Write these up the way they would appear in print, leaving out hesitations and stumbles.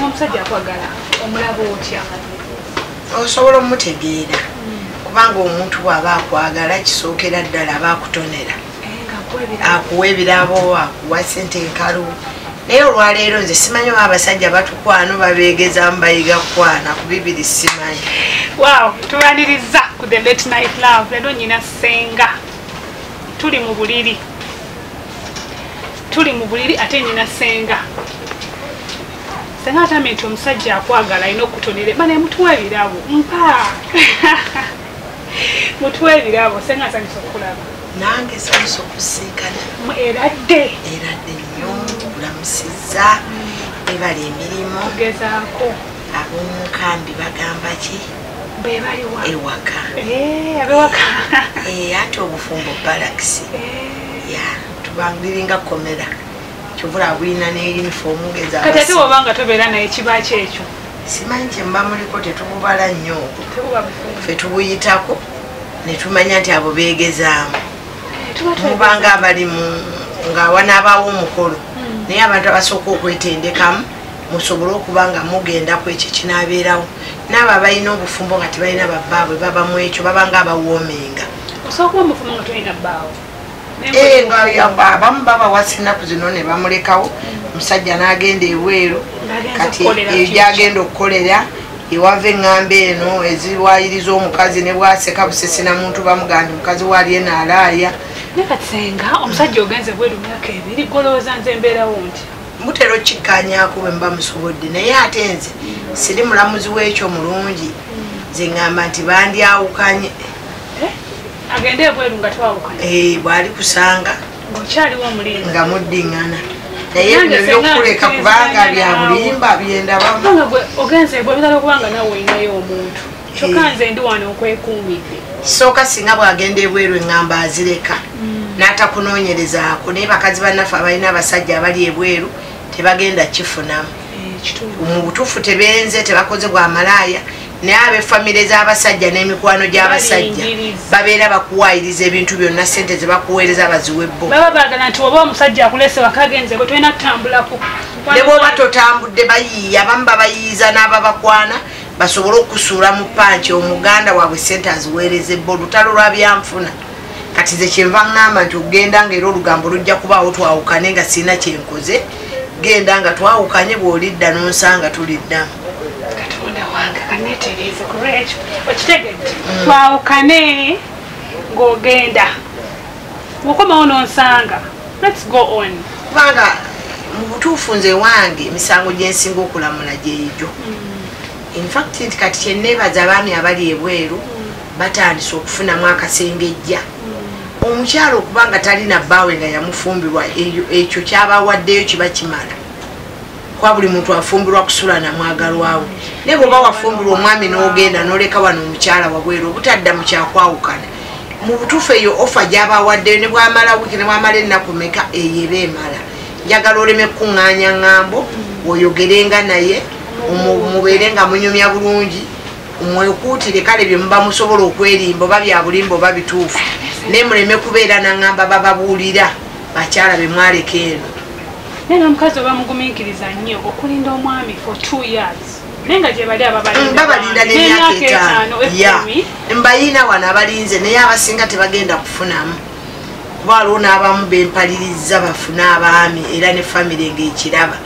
omusajja akwagala omulaba otya? Osobola omutegeera kubanga omuntu bw'aba akwagala kisookera ddala aba akutonera akuwa ebirabo akuwa ssente enkalu naye olwaleero nze simanyi oba abasajja batukwano babeegezamu bayiga kukwana ku bibiri simanyi. Wow, tubaniriza ku the late night love. Leero nyina Senga tuli mu buliri ate nyina Senga atamye nti omusajja akwagala alina okutonera bane mutuwa ebirabo mpa mutuwa ebirabo. Senga asanyusa okulaba nange nsanyusa okusinkana eradde nnyo kulamusizza ebali emirimu gezaako ab'omunkambi bagamba ki bebaliwa ewaka abewaka ate obufumbo balakisi tubangiringa komera kyobula bwina ne yunifoomu ngeza kati ate wobanga tobeera naye kiba kyekyo simanyi kyemba muliko tetububala nnyo ffe tubuyitako ne tumanya nti abo beegezaamu mubanga abali nga wanaabaawo omukolo naye abantu abasooka okwetendekamu musobole okuba nga mugenda ku ekyo kinaabeerawo n'abo abalina obufumbo nga tebalina babbaabwe babamu ekyo babanga abawoomenga osooka omufumbo nga tolina bbaawo abamu babawasa ennaku zino ne bamulekawo omusajja n'agenda ebweru kati eyo gyagenda okukolera ewava eŋŋamba eno eziwayiriza omukazi ne bwaseka busesina muntu bamuga nti mukazi waali enaalaaya nekatisenga omusajja ogenze bweru myaka 2 golowooza nze mbeerawo nti mutero kikkaanyaako bwe mba musobodde naye ate nze siri mulamuzi w'ekyo mulungi nze ŋŋamba nti bandyawukanye agende ebweru nga twawukanye bw'ali kusanga ng'okyaliwo omulinzi nga muddiŋŋana naye bino byokuleka kubanga bya bulimba byendabamu ogenze ebweru bitala okubanga nawe olinayo omuntu kyokka nze ndi wano okwekuumidde kisooka singa bw'agenda ebweru eŋŋamba azireka n'atakunoonyerezaako naye bakazi bannaffe abalina abasajja abali ebweru tebagenda kifunamu mu butuufu tebenze tebakoze bwa malaaya naye ab'effamire z'abasajja n'emikwano gy'abasajja babeera bakuwaayiriza ebintu byonna ssente ze bakuweereza baziwe bo baba baagala nti oba omusajja akulese wakagenze bwe tolina kutambulako ne bw'oba totambudde bayiiya abamu babayiiza n'ababakwana basobole okusuula mu panki omuganda waabwe ssente aziweereze bo olutalo lwa byanfuna kati ze kyenva ŋŋamba nti okugenda ngaera olugambo lujja kubaawo twawukane nga sirina kyenkoze genda nga twawukanye bw'olidda n'onsanga tuliddamu katonda wange kaneetereeze kulwekyo okitegedde twawukane ng'ogenda bw'okomawo n'onsanga let's go on kubanga mu butuufu nze wange emisango gye nsinga okulamula gyegyo infact nti kati kyenneebaza abaami abali ebweru batandise okufunamu akasengejja omukyalo okubanga talina bbaawe nga yamufumbirwa ekyo kyabawaddeyo kiba kimala kwa buli muntu afumbirwa kusula na mwagalwawe naye bw'oba wafumbirwa omwami n'ogenda n'oleka wano omukyala wabweru obutadda mu kyakwawukana mu butuufu eyo ofa gy'abawaddeyo ne bwamala wiiki ne bwamala ennaku meka eyo eba emala njagala oleme kuŋŋaanya ŋŋambo oyogerenga naye mubeere nga munyumya bulungi mwekuutire kale bye muba musobola okwerimba oba bya bulimba oba bituufu naye muleme kubeera naŋŋamba bababuulira bakyala be mwaleka eno naye n'omukazi oba mugumiikiriza nnyo okulinda omwami for 2 years naye nga gye bali babalinda n'emyaka 5 mbayina wano abalinze naye abasinga tebagenda kufunamu kuba waliwo n'abamu bempaliriza bafune abaami era ne famire ng'ekiraba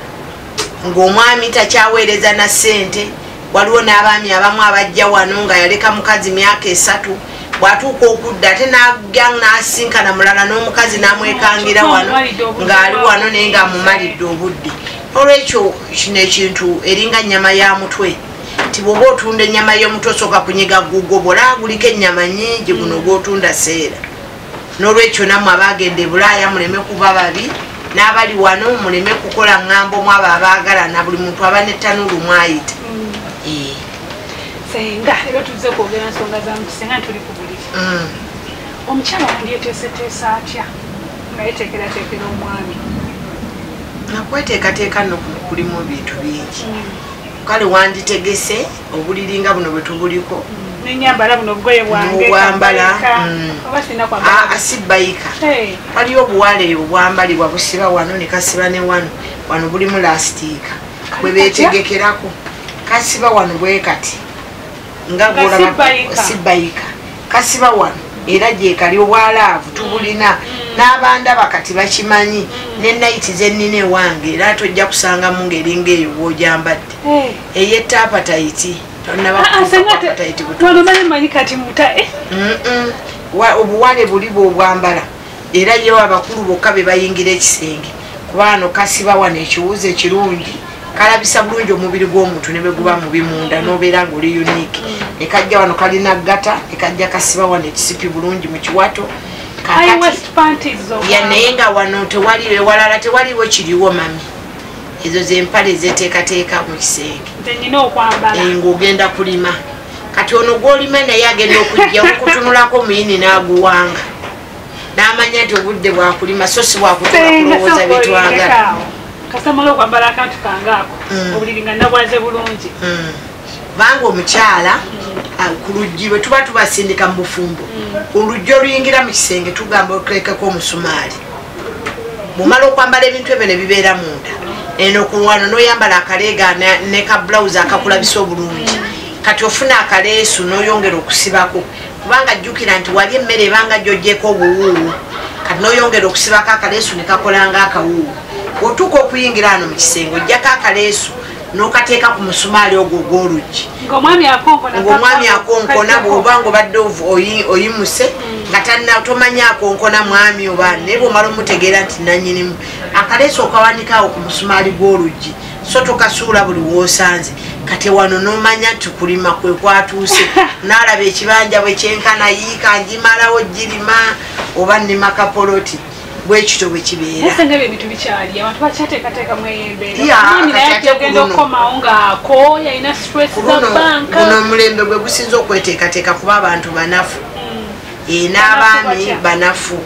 ng'omwami takyaweereza na ssente waliwo n'abaami abamu abajja wano nga yaleka mukazi myaka 3 bw'atuuka okudda ate n'ajja n'asinkana mulala n'omukazi n'amwekangira wano ng'ali wano naye ng'amumalidde obudde olwekyo kino ekintu eringa nnyama ya mutwe nti bw'oba otunda ennyama y'omutwe osooka kunyiga guggo bw'olaba guliko ennyama nnyingi guno gw'otunda seera n'olwekyo nammwe abaagenda ebulaaya muleme kuba babi n'abali wano muleme kukola ŋŋambo mu abo abaagalana buli muntu aba n'ettanuulu mwayita senga leero tuzze kwogera nsonga za mukisenga tuli ku buliri omukyala wandyeteeseteesa atya nga yeteekerateekera omwami nakweteekateeka nno kulimu ebintu bingi kale wanditegese obuliri nga buno bwe tubuliko nenyambala buno obugoye bwambala asibbayika waliyo obuwale obwambalibwa busiba wano ne kasiba ne wano bulimu lasitiika bwe beetegekerako kasiba wano bwe kati nga sibayika kasiba wano era gyekali obwalaavu tubulina n'abandaba kati bakimanyi nenayiti zennina ewange era tojja kusangamu ngeringa eyo bwojambadde eyetapatayiti obuwale buli bwobwambala era yewo abakulu bokka be bayingira ekisenge kubano kasiba wano ekiwuzo ekirungi kalabisa bulungi omubiri gw'omuntu ne bwe guba mubi munda n'obeera ng'oli unique nekajja wano kalina gata nekajja kasiba wano ekisipi bulungi mu kiwato naye nga wano tewaliwo ewalala tewaliwo kiriwo mami ezo zempale zeteekateeka mu kisenge ng'ogenda kulima kati ono gw'olima naye agenda okujja okutunulako Omuyini n'aguwanga n'amanya nti obudde bwakulima so si bwakutula kulowooza byetwagala kasamala okwambala akantu kangaako obuliri nga nabwaze bulungi kubanga omukyala ku luggi bwe tuba tubasindika mu bufumbo oluggi oluyingira mu kisenge tugamba okulekako omusumaali bwomala okwambala ebintu ebyo ne bibeera munda eno kulwano n'oyambala akaleega ne ka bulawuzi akakulabisa obulungi kati ofuna akaleesu n'oyongera okusibako kubanga jjukira nti wali emmere ebanga gy'oggyeko obuwuuwu kati n'oyongera okusibako akaleesu ne kakolanga akawuuwu otuuka okuyingira ano mu kisenge ojjako akaleesu n'okateeka ku musumaali ogwo ogw'oluggi ng'omwami akonkona bw'oba ng'obadde oyimuse nga tomanya akonkona mwami oba naye bw'omala omutegeera nti nannyinimu akaleesu okawanikaawo ku musumaali gw'oluggi so tokasuula buli w'osanze kati wano n'omanya nti kulima kwe kwatuuse n'alaba ekibanja bwe kyenkana yiika ngimalawo girima oba nnima kapoloti bwekito bwe kibeera guno omulembe gwe gusinza okweteekateeka kuba abantu banafu n'abaami banafu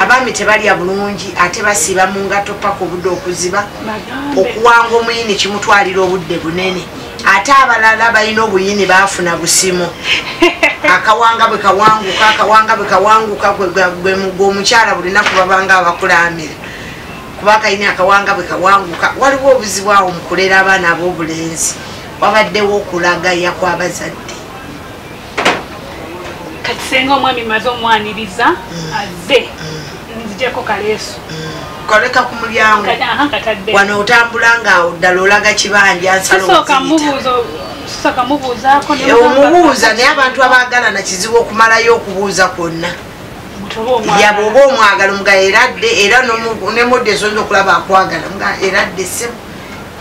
abaami tebalya bulungi ate basiiba mu ngato paka obudde okuziba okuwanga Omuyini kimutwalira obudde bunene ate abalala balina obuyini baafuna busimo akawanga bwe kawanguka gweomukyala bulinaku babanga abakulamira kuba kalina akawanga bwe kawanguka waliwo obuzibu awo mu kulera abaana ab'obulenzi wabaddewo okulagaya kw'abazadde kati senga omwami maze omwaniriza azze nzijeko kaleesu koleka ku mulyango wano otambula nga ddala olaga kibanja nsala omubuuza naye abantu abaagala na kizibu okumalayo okubuuza kwonna yaba oba omwagala omuga eradde era nemudde esonza okulaba akwagala mga eradde sebo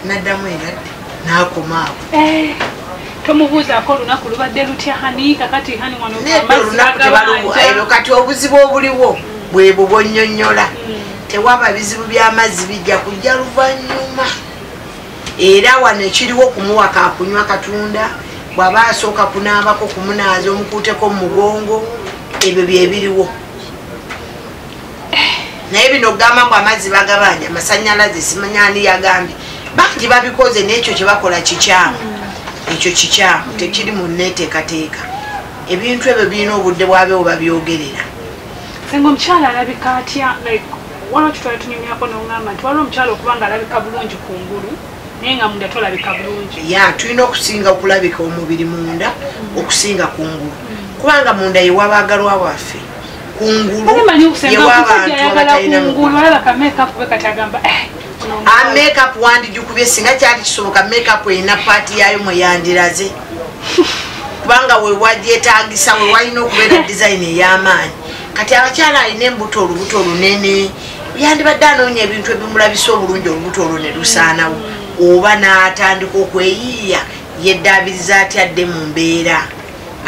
naddamu eradde n'akomaawo tomubuuzaako olunaku lubadde lutya hani kakati hani olunaku tebaluwa kati obuzibu obuliwo bwebwo bwonnyonnyola tewaba bizibu by'amazzi bijja kujja luvannyuma era wano ekiriwo kumuwa kakunywa katunda bw'aba asooka kunaabako kumunaaza omukuuteko mu mugongo ebyo byebiriwo naye bino ogamba mbu amazzi bagabanja amasannyalaze simanyani yagambye bangi babikoze n'ekyo kyebakola kikyamu ekyo kikyamu tekiri mu nneeteekateeka ebintu ebyo birina obudde bwabeewo babyogerera senga omukyala alabika atya waliwo kitwala tunyumyako noŋŋamba nti waliwo omukyala okuba nga alabika bulungi kungulu naye nga munda tolabika bulungi ya tulina okusinga okulabika omubiri munda okusinga kungulu kubanga munda yewabaagalwa waffe kungulu yewabantu abatalina amekapu wandijukubye singa kyali kisoboka mekapu erina paati yayo mweyandiraze kubanga wewagyetagisa wewalina okubeera dizayini ey'amaanyi kati abakyala alina embuto olubuto olunene yandibadde anoonya ebintu ebimulabisa obulungi olubuto olwo ne lusaanawo oba n'atandika okweyiiya yeddaabiriza atyadde mu mbeera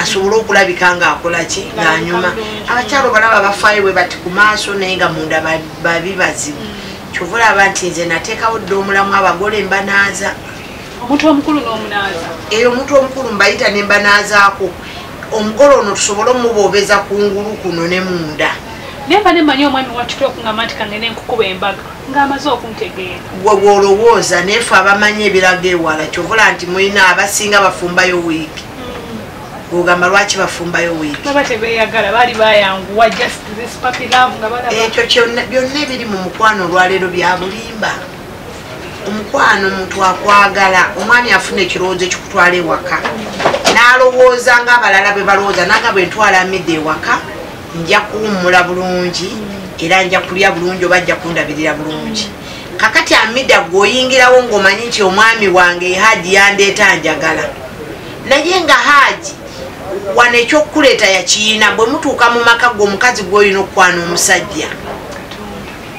asobole okulabika ng'akolaki ng'anyuma abakyala obalaba bafaayo bwe bati ku maaso naye nga munda babi bazibu kyova olaba nti nze nateekawo dde omulamu abagole mbanaaza omuntu omukulu n'omunaaza omuntu omukulu mbayita ne mbanaazaako omugole ono tusobole omuboobeza kungulu kuno ne munda naye mba nemanyi omwami watukira okungamba nti kangene enkukuba embaga ng'amaze okuntegeera bwolowooza nefe abamanyi ebiraga ewala kyovola nti mulina abasinga bafumbayo wiiki ogamba lwaki bafumbayo wiiki baba tebeyagala baali bayanguwa just this puppy love nga balaba ekyo byonna ebiri mu mukwano olwaleero bya bulimba omukwano omuntu akwagala omwami afuna ekirowoozo ekikutwala ewaka n'alowooza ng'abalala bwe balowooza nanga bwe ntwala amidde ewaka nja kuwummula bulungi era nja kulya bulungi oba nja kundabirira bulungi. Kakati amidda gweoyingirawo ng'omanyi nti omwami wange Haji yandeeta njagala naye nga Haji wano ekyokuleeta yakiina bwe mutuuka mu maka gwe omukazi gw'olina okukwana omusajja.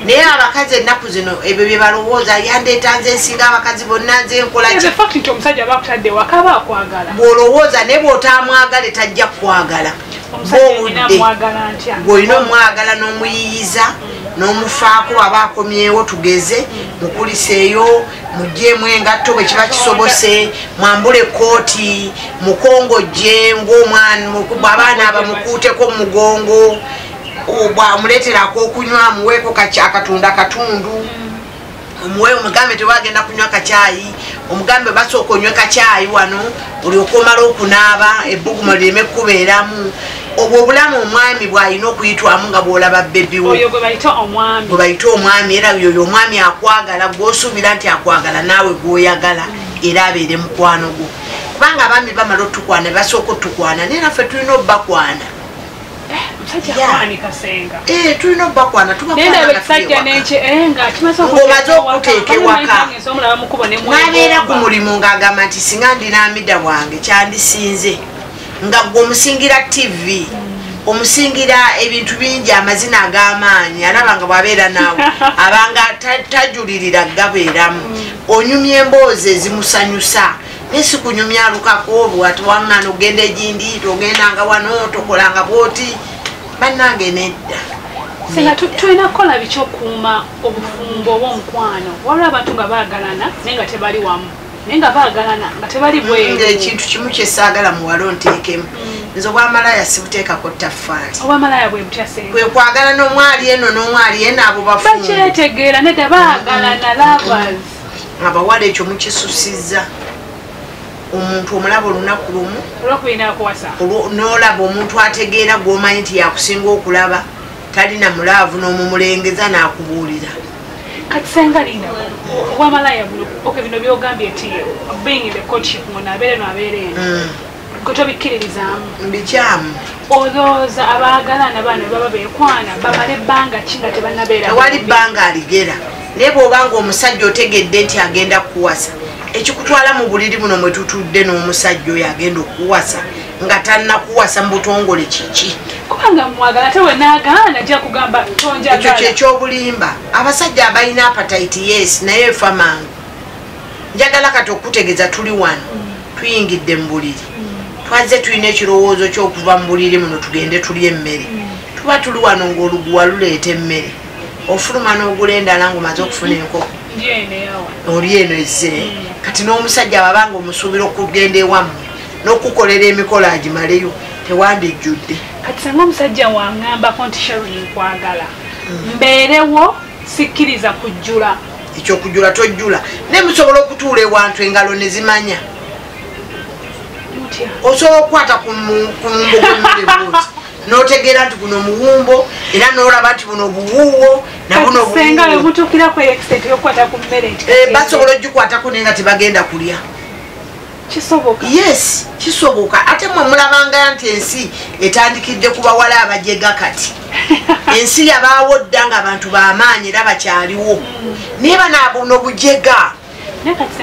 Naye abakazi ennaku zino ebyo bye balowooza yandeeta nze nsinga abakazi bonna nze nkola ki. Omusajja bakutadde waka bakwagala. Bw'olowooza naye bw'otamwagale tajja kukwagala. Bw'olina omwagala n'omuyiyiza n'omufaako aba akomyewo tugeze mukuliseeyo mugjeemu engatto bwe kiba kisobose mwambule ekooti mukongojje ng'abaana abamukuuteko mu mugongo bwamuleeterako okunywa muweeko akatunda katundu omuwe omugambe tewagenda kunywa kacaayi omugambe basooka onywe kacaayi wano olyoka omala okunaaba ebbugumu lireme kukubeeramu. Obwo obulamu omwami bw'alina okuyitwamu nga bw'olaba bbebiwo gwe bayita omwami era yoyo omwami akwagala gw'osuubira nti akwagala naawe gw'oyagala era abeere mukwano gwo kubanga abaami bamala otukwana basooka otukwana naye naffe tulina obbakwana. Tulina obbakwana ng'omaze okuteeka ewaka n'abeera ku mulimu ng'agamba nti singa ndina amida bwange kyandisinze nga gwe omusingira TV omusingira ebintu bingi amazina ag'amaanyi alaba nga bw'abeera naawe abanga tajulirira gabeeramu onyumya emboozi ezimusanyusa naye si kunyumya alukako bwati waŋŋana ogenda egindi togendanga wano tokolanga bwoti bannange nedda. Singa tulina kukola biki okukuuma obufumbo oba omukwano waliwo abantu nga baagalana naye nga tebali wamu naye nga baagalana nga tebali bweru. Ekintu kimu kyesaagala muwala onteekemu nze obwamalaya sibuteekako ttaffaali. Obwamalaya bwe butya senga? Kwe kwagala n'omwali eno n'omwali eno abo bafumbo. Bakyetegeera nedda baagalana lovers. Abawala ekyo mukisusizza. Omuntu omulaba olunaku lumu n'olaba omuntu ategeera gw'omanyi nti yakusinga okulaba talina mulaavu n'omumulengeza n'akubuulira. Kati senga linda obwamalaya buno bino byogambye nti being in the courtship ngono abeere n'abeere eno gwe tobikkiririzaamu mbikyamu. Olowooza abaagalana bano baba beekwana bamala ebbanga ki nga tebannabeera? Tewali bbanga aligera naye bw'obanga omusajja otegedde nti agenda kukuwasa ekikutwala mu buliri buno mwe tutudde n'omusajja oyo agenda okuwasa nga tannakuwasa mu butongole kiki? Kubanga mwagala tewe n'agaana ajja kugamba tonjagala. Ekyo kyekyobulimba. Abasajja abalina appetite yes naye efa mangu. Njagala kati okutegeeza tuli wano tuyingidde mu buliri twazze tulina ekirowoozo ky'okuva mu buliri muno tugende tulye emmere tuba tuli wano ng'oluguwa luleeta emmere ofuluma n'ogula endala ng'omaze okufuna enkoko oli eno ezze kati n'omusajja ababanga omusuubira okugenda ewammwe n'okukolera emikolo agimaleyo tewandijjudde. Kati senga omusajja waŋŋambako nti Sharon nkwagala mbeerewo sikkiriza kujjula. Ekyokujjula tojjula naye musobola okutuula ewantu engalo ne zimanya. Osobola okukwata ku mumbo gw'emmere bwoti n'otegeera nti guno muwumbo era n'olaba nti buno buwuuwo na buno basobola ogikwatako naye nga tebaggenda kulya. Yes kisoboka ate mwe mulabanga nti ensi etandikidde ku bawala abajega kati ensi yabaawo dda nga abantu b'amaanyi era bakyaliwo naye banaabuno bujega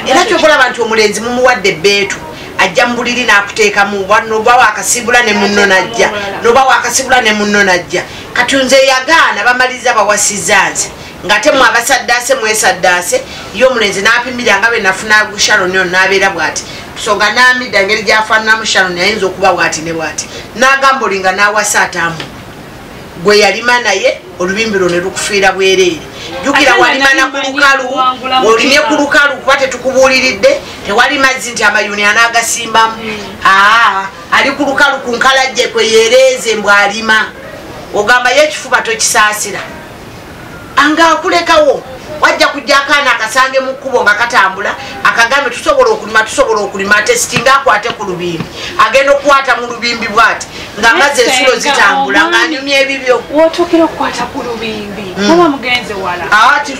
era kyokulaba nti omulenzi mumuwadde ebbeetu ajja mu buliri n'akuteekamu noba wakasibula ne munno najja noba wakasibula ne munno najja kati nze yagaana bamaliza bawasizza nze ngate mwe abasaddaase mwesaddaase ye omulenzi n'apimira nga bwe nafuna Sharon ono n'abeera bw'ati tusonga n'amidda engeri gy'afaananamu Sharon ayinza okuba bw'ati ne bw'ati n'agamba olinga n'awasa ataamu gwe yalima naye olubimbi lwo ne lukufiira bwereere. Jjukira walimana ku lukalu olimye ku lukalu kuba tetukubuuliridde tewali mazzi nti amayuni anaagasimbamu ali ku lukalu ku nkalajje kwe yeereeze mbw'alima ogamba ye ekifuba tokisaasira anga akulekawo wajja kujja akaana akasange mu kkubo nga katambula akagambe tusobola okulima ate sitinga akwate ku lubimbi agenda okukwata mu lubimbi bwati ng'amazzi ensulo zitambula ng'anyumya ebibyo wotuukira okukwata ku lubimbi oba mugenze wala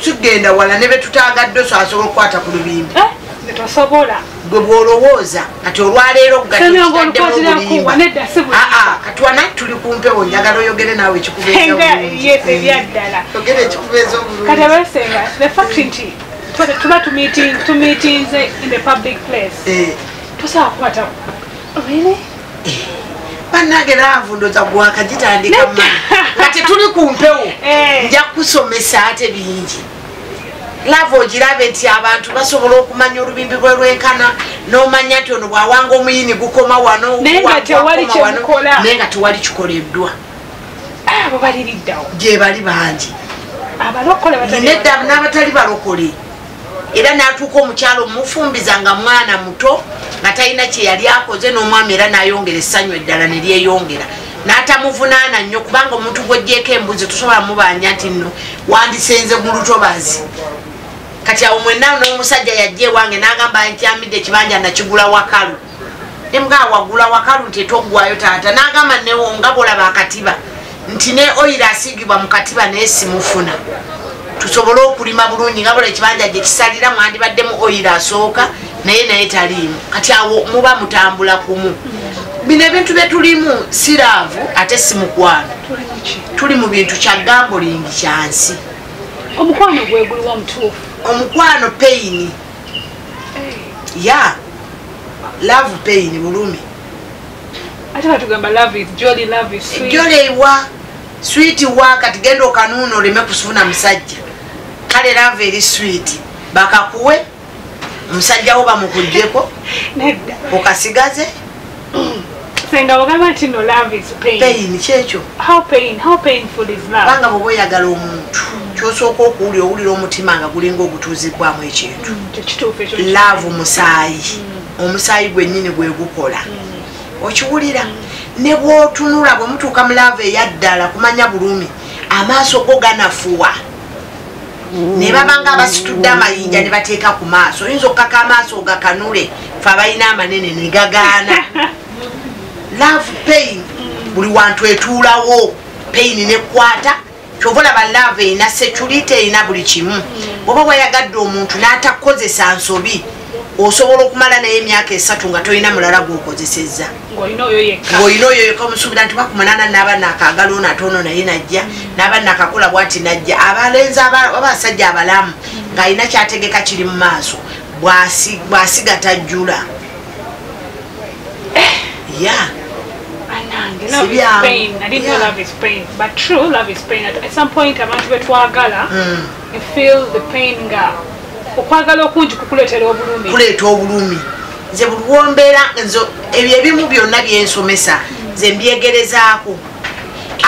tugenda wala ne be tutaagadde so asobola okukwata ku lubimbi netosobola gwe bwolowooza kati olwaleero kugataddemubulimba kati wana tuli kumpewo njagala oyogere naawe ekikubeezaogere ekikubeeza obulungi tuba tumeetings in the public place tosobola kukwata really bannange laavu ndoza gwakagitandika mani nga tetuli kumpewo nja kusomesa ate bingi laavu ogirabe nti abantu basobola okumanya olubimbi lwe lwenkana n'omanya nti ono bwawanga omuyini gukoma wano naye nga tewali kikoleddwa abo baliriddawo gye bali bangi nedda n'abatali balokole era n'atuuka omukyalo omufumbiza nga mwana muto nga talina kye yali akoze n'omwami era n'ayongera essanyu eddala ne lyeyongera n'atamuvunaana nnyo kubanga omuntu gw'oggyeko embuzi tosobola mubanja nti nno wandisenze mu lutobazi kati awo mwenna n'omusajja yajja ewange n'agamba nkyamidde ekibanja nakigula wakalu nemugaa wagula wakalu nti etoggwayo taata n'agamba nga bolaba akatiba nti ne oyira asiigibwa mu katiba naye simufuna tusobole okulima bulungi nga bola ekibanja gye kisalira mwandibaddemu oyira asooka naye taliimu kati awo muba mutambula kumu bino ebintu bye tulimu siraavu ate si mukwano tuli mu bintu kya gambolingi kyansi omukwano gweguliwo omutuufu omukwano pain ya love pain bulumi ate batugamba love is jolly, love is sweet. Jolly wa sweet wa kati genda okanuuno oleme kusuna musajja kale love eri sweet bakakuwe musajja wo bamukujjeko nedda okasigaze senga ogamba nti no love is pain. Pain kyekyo how painful is love banga bwoba oyagala omuntu kyosooka owulira omutima nga gulinga ogutuuzibwamu ekintu love musaayi omusaayi gwennyini gwegukola okiwulira ne bwotunula bwe mutuuka mu love eyaddala kumanya bulumi amaaso go ganafuwa ne babanga abasitudde amayinja ne bateeka ku maaso oyinza okkaka amaaso gakanule fe abalina amanene ne gagaana love pain buli wantu etuulawo pain nekwata kyova olaba love erina security erina buli kimu bwoba wayagadde omuntu n'atakozesa nsobi osobola okumala naye emyaka 3 nga tolina mulala gwokozesezza ng'olina oyo yekka omusuubira nti bakumunana n'abaana akaagala ono ate ono naye najja n'abaana akakola bwati najja abalenzi abasajja abalamu ng'alina kyategeka kiri mu maaso bw'asiga tajjula Love is pain. I didn't know love is pain, but true love is pain. At some point, abantu betwagala, you feel the pain nga. Okwagala okunji kukuleetera obulumi. Kuleeta obulumi. Nze bulwombeera nzo ebyo ebimu byonna byensomesa nze mbyegerezaako.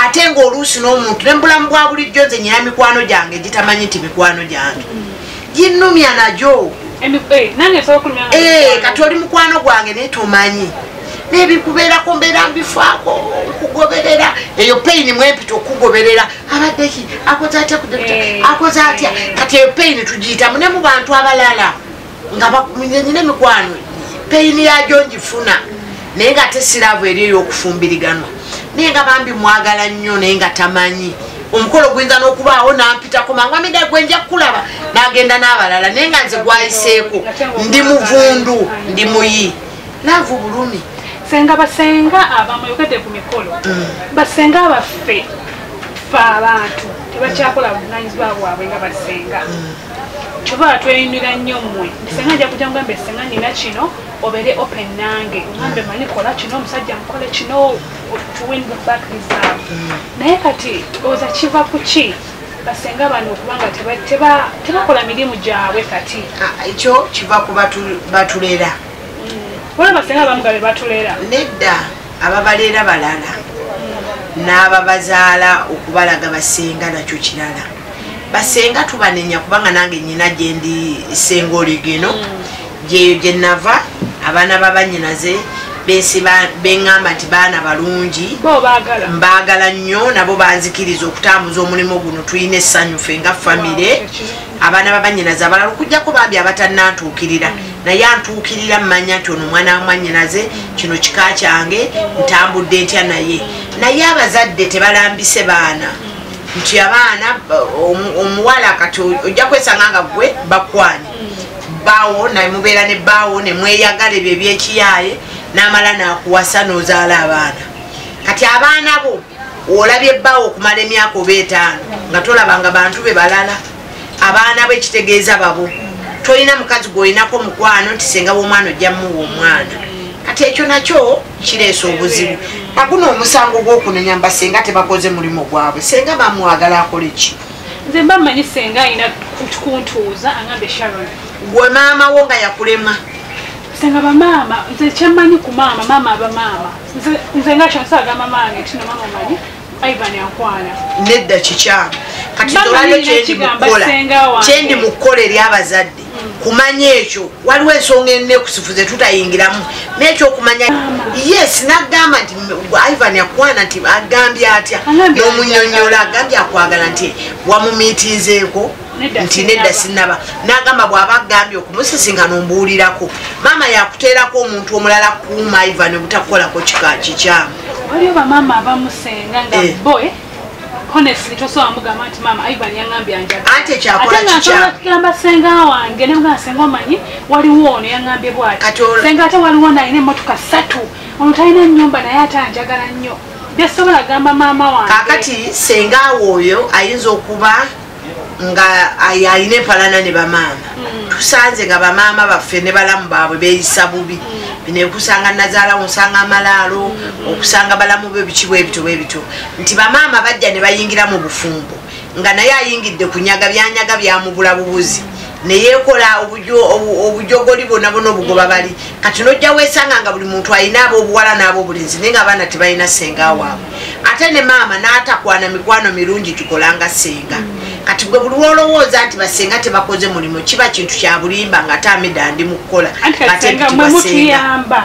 Ate ng'oluusi n'omuntu ne mbulamu bwa bulijjo nze nyina mikwano gyange gitamanyi nti mikwano gyange. Ginnumya nagyo. Nange nsobola okulumya nga kati oli mukwano gwange naye tomanyi. Nebikubeerako mbeera mbifaako okugoberera eyo pain mwempita okugoberera abaddeki akoze atya kudokita akoze atya kati eyo pain tugiyitamu ne mu bantu abalala nga nyina emikwano pain yajo ngifuna naye nga tesiraavu eri ey'okufumbiriganwa naye nga bambi mwagala nnyo naye nga tamanyi omukolo guyinza n'okubaawo nampitako mangwamida gwe nja kukulaba n'agenda n'abalala naye nga nze gwayiseeko ndi muvundu ndi muyi laavu bulumi senga basenga abamu yogedde ku mikolo basenga abaffe fe abantu tebakyakola buvunanyizibwa bwabwe nga basenga kyova batweyinira nnyo mmwe senga nja kujja mugambe senga nina kino obeere open nange ngambe manyi kola kino omusajja mukole kino to win the back reserve naye kati oza kiva ku ki basenga bano okubanga tebakola mirimu gyabwe kati ekyo kiva ku batulera wala basenga bamugabe batulera nedda ababaleera balala n'ababazaala okubalaga basenga nakyo kirala basenga tubanenya kubanga nange nyina gyendi senga oli gino gye nava abaana babanyinaze bensi bengamba nti baana balungi mbagala nnyo nabo banzikiriza okutambuza omulimu guno tuyina essanyu ffe nga famire abaana babanyinaze abalala okujjako bambi abatannantuukirira naye antuukirira mmanya nti ono omwana wamwanyinaze kino kika kyange ntambudde ntya naye abazadde tebalambise baana nti abaana omuwala kati ojja kwesanga nga gwe bakwanye bawo namubeera ne bawo nemweyagala ebyo ebyekiyaye namala nakuwasa nozaala abaana kati abaana bo olabye bawo okumala emyaka oba 5 nga tolabanga bantu be balala abaana bo ekitegeeza babo tolina mukazi gwoyinako mukwano nti senga w'omwana ojja muwa omwana kati ekyo nakyo kireesa obuzibu naguno omusango gw'okunenya mba senga tebakoze mulimu gwabwe senga bamwagala akole ki nze mba mmanyi senga ayina kuntuuza aŋambe Sharon gwe maama wo nga yakulema senga bamaama nze kyemmanyi ku maama abamaama nze nga kyonsa agamba maama nti no maama omanyi Ivan yakwana nedda kikyamu kati olwalyo kyendi mu kkola eri abazadde kumanya ekyo waliwo ensonga ennekusifu ze tutayingiramu n'ekyokumanya yes nagamba nti Ivan yakwana nti agambye atya n'omunyonyola agambye akwagala nti wamumiitinzeeko nti nedda sinaba nagamba bw'aba agambye okumusisinkana ombuulirako maama yakuteerako omuntu omulala kuuma Ivan obutakukolako kikyamu waliyo bamaama abamusenga nga boy honestly tosobola mugamba nti maama Ivan yangambye anjaga ate ekyakola kikyamu kugamba senga wange nemugamba senga omanyi waliwo ono yangambye bwati senga ate waliwo nalina emmotoka 3 ono talina ennyumba naye ate anjagala nnyo byasobola gamba maama wange kakati senga oyo ayinza okuba nga ayina empalana ne bamaama tusanze nga bamaama baffe ne balamu baabwe beeyisa bubi binekusanga nazaala onsanga amalaalo okusanga balamu be biki bwebito nti bamaama bajja ne bayingira mu bufumbo nga naye ayingidde kunyaga byanyaga byamubula bubuzi neyekola obujogoli bonna bona obugoba bali kati nojja weesanga nga buli muntu ayina ab'obuwala n'ab'obulenzi naye nga abaana tebalina senga waabwe ate ne maama n'atakwana mikwano mirungi kikolanga senga kati gwe buli lwolowooza nti basenga tebakoze mulimu kiba kintu kya bulimba nga tamida ndi mu kukola ate mwe mutuyamba